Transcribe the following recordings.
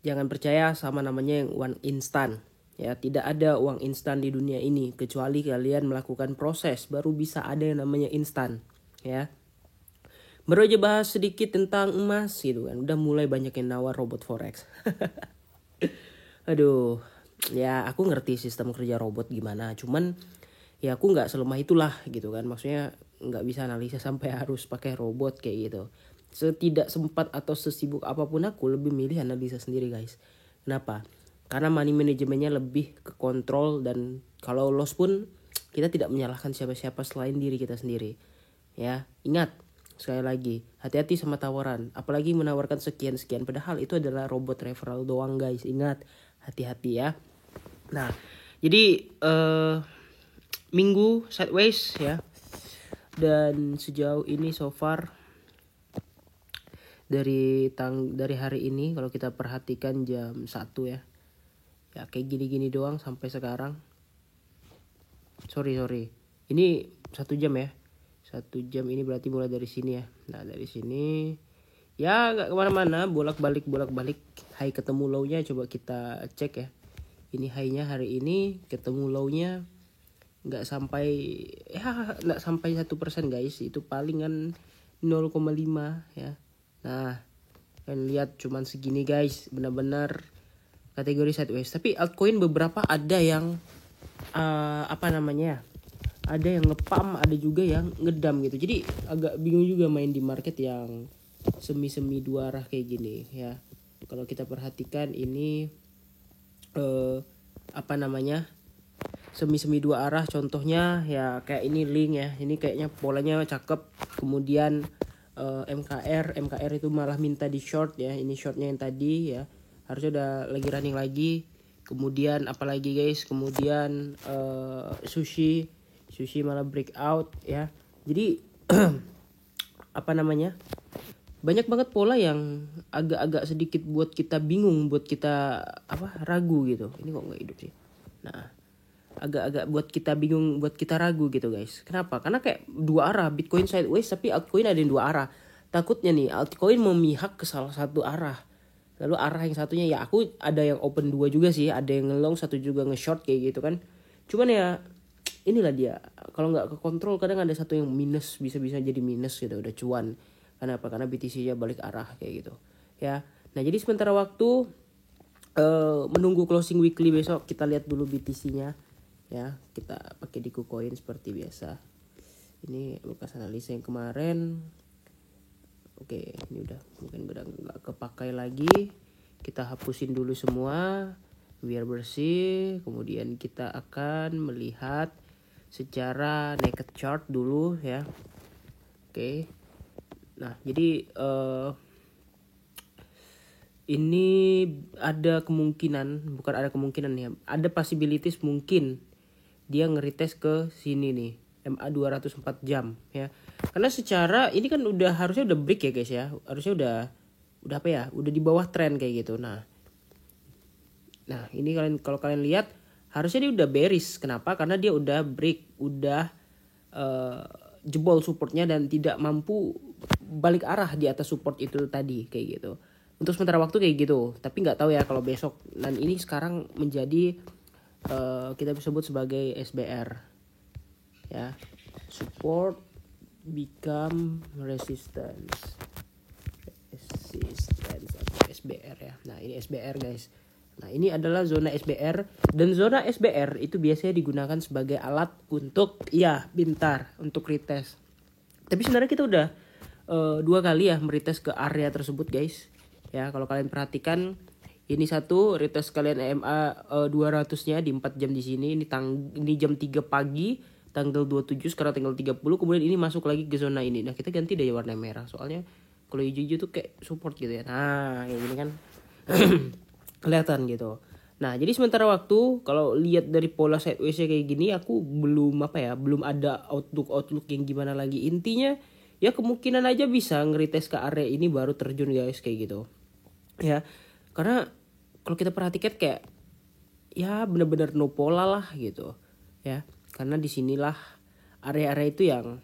Jangan percaya sama namanya yang uang instan. Ya, tidak ada uang instan di dunia ini kecuali kalian melakukan proses baru bisa ada yang namanya instan, ya. Baru aja bahas sedikit tentang emas gitu kan. Udah mulai banyak yang nawar robot forex. Aduh, ya aku ngerti sistem kerja robot gimana. Cuman ya aku nggak selemah itulah gitu kan. Maksudnya nggak bisa analisa sampai harus pakai robot kayak gitu. Setidak sempat atau sesibuk apapun aku lebih milih analisa sendiri guys. Kenapa? Karena money manajemennya lebih ke kontrol dan kalau loss pun kita tidak menyalahkan siapa-siapa selain diri kita sendiri. Ya, ingat sekali lagi, hati-hati sama tawaran. Apalagi menawarkan sekian-sekian padahal itu adalah robot referral doang guys. Ingat, hati-hati ya. Nah, jadi minggu sideways ya. Dan sejauh ini so far dari hari ini kalau kita perhatikan jam 1 ya. Ya kayak gini-gini doang sampai sekarang. Sorry. Ini 1 jam ya. 1 jam ini berarti mulai dari sini ya. Nah dari sini ya nggak kemana-mana, bolak-balik. High ketemu low-nya coba kita cek ya. Ini high-nya hari ini, ketemu low-nya nggak sampai 1% guys. Itu palingan 0,5 ya. Nah kalian lihat cuman segini guys, benar-benar kategori sideways. Tapi altcoin beberapa ada yang ada yang ngepam, ada juga yang ngedam gitu. Jadi agak bingung juga main di market yang semi dua arah kayak gini ya. Kalau kita perhatikan ini semi dua arah, contohnya ya kayak ini link ya. Ini kayaknya polanya cakep. Kemudian MKR itu malah minta di short ya. Ini shortnya yang tadi ya. Harusnya udah lagi running lagi. Kemudian apalagi guys, kemudian sushi malah breakout ya. Jadi banyak banget pola yang agak-agak sedikit buat kita bingung, buat kita ragu gitu. Ini kok nggak hidup sih. Nah agak-agak buat kita bingung, buat kita ragu gitu guys. Kenapa? Karena kayak dua arah, Bitcoin sideways tapi altcoin ada yang dua arah. Takutnya nih altcoin memihak ke salah satu arah. Lalu arah yang satunya ya aku ada yang open 2 juga sih, ada yang nge-long, satu juga nge-short kayak gitu kan. Cuman ya inilah dia, kalau nggak ke kontrol kadang ada satu yang minus, bisa-bisa jadi minus gitu, udah cuan. Kenapa? Karena BTC-nya balik arah kayak gitu. Ya. Nah, jadi sementara waktu menunggu closing weekly besok, kita lihat dulu BTC-nya. Ya, kita pakai di KuCoin seperti biasa. Ini bekas analisa yang kemarin. Oke, ini udah mungkin udah nggak kepakai lagi. Kita hapusin dulu semua biar bersih. Kemudian kita akan melihat secara naked chart dulu ya. Oke. Nah, jadi ini ada kemungkinan, bukan ada kemungkinan ya. Ada possibilities mungkin dia nge-retest ke sini nih. MA 204 jam ya. Karena secara ini kan harusnya udah break ya guys ya. Harusnya udah Udah di bawah tren kayak gitu. Nah, ini kalau kalian lihat harusnya dia udah bearish. Kenapa? Karena dia udah break, udah jebol supportnya dan tidak mampu balik arah di atas support itu tadi kayak gitu. Untuk sementara waktu kayak gitu. Tapi nggak tahu ya kalau besok. Dan ini sekarang menjadi kita bisa sebut sebagai SBR. Ya, support become resistance atau SBR ya. Nah ini SBR guys. Nah ini adalah zona SBR, dan zona SBR itu biasanya digunakan sebagai alat untuk untuk retest. Tapi sebenarnya kita udah 2 kali ya meretest ke area tersebut guys. Ya kalau kalian perhatikan, ini satu retest kalian EMA 200-nya di 4 jam di sini. Ini jam 3 pagi tanggal 27, sekarang tanggal 30. Kemudian ini masuk lagi ke zona ini. Nah kita ganti deh warna merah, soalnya kalau hijau-hijau tuh kayak support gitu ya. Nah kayak gini kan kelihatan gitu. Nah jadi sementara waktu kalau lihat dari pola sideways kayak gini, aku belum ada outlook yang gimana lagi. Intinya ya kemungkinan aja bisa ngeretest ke area ini baru terjun guys kayak gitu ya. Karena kalau kita perhatikan kayak ya benar-benar no pola lah gitu ya. Karena disinilah area-area itu yang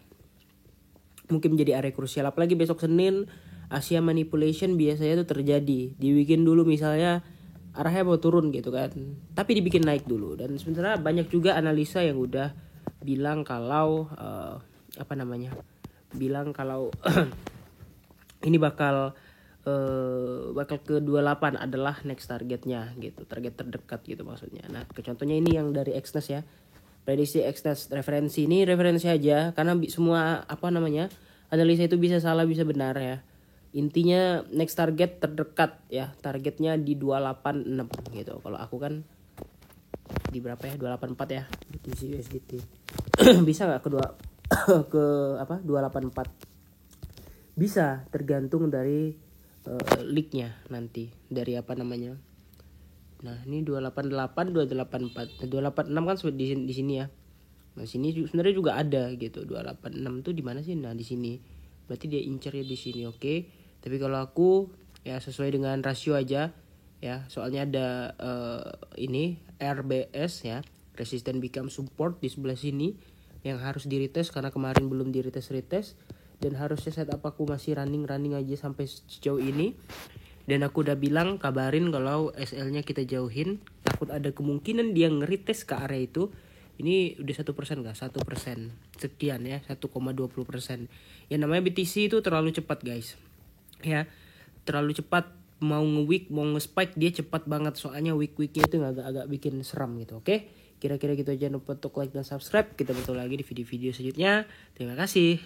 mungkin menjadi area krusial. Apalagi besok Senin Asia manipulation biasanya tuh terjadi. Di weekend dulu misalnya arahnya mau turun gitu kan, tapi dibikin naik dulu. Dan sebenarnya banyak juga analisa yang udah bilang kalau bilang kalau ini bakal ke 28 adalah next targetnya gitu, target terdekat gitu maksudnya. Nah, contohnya ini yang dari Exness ya. Prediksi Exness, referensi ini referensi aja karena semua analisa itu bisa salah bisa benar ya. Intinya next target terdekat ya, targetnya di 286 gitu. Kalau aku kan di berapa ya? 284 ya BTC USDT. Bisa nggak ke 284? Bisa, tergantung dari leaknya nanti dari Nah, ini 288, 284. Nah, 286 kan di sini ya. Nah, sini sebenarnya juga ada gitu. 286 tuh di mana sih? Nah, di sini. Berarti dia incer ya di sini, oke. Tapi kalau aku ya sesuai dengan rasio aja ya. Soalnya ada ini RBS ya, resistant become support di sebelah sini yang harus di retest karena kemarin belum di retest dan harusnya setup aku masih running aja sampai sejauh ini. Dan aku udah bilang kabarin kalau SL-nya kita jauhin, takut ada kemungkinan dia nge-retest ke area itu. Ini udah 1% nggak? 1% sekian ya, 1,20%. Ya namanya BTC itu terlalu cepat guys. Ya terlalu cepat, mau nge-week mau nge-spike dia cepat banget, soalnya week-weeknya itu agak bikin seram gitu. Oke, kira-kira gitu aja. Jangan lupa untuk like dan subscribe. Kita bertemu lagi di video-video selanjutnya. Terima kasih.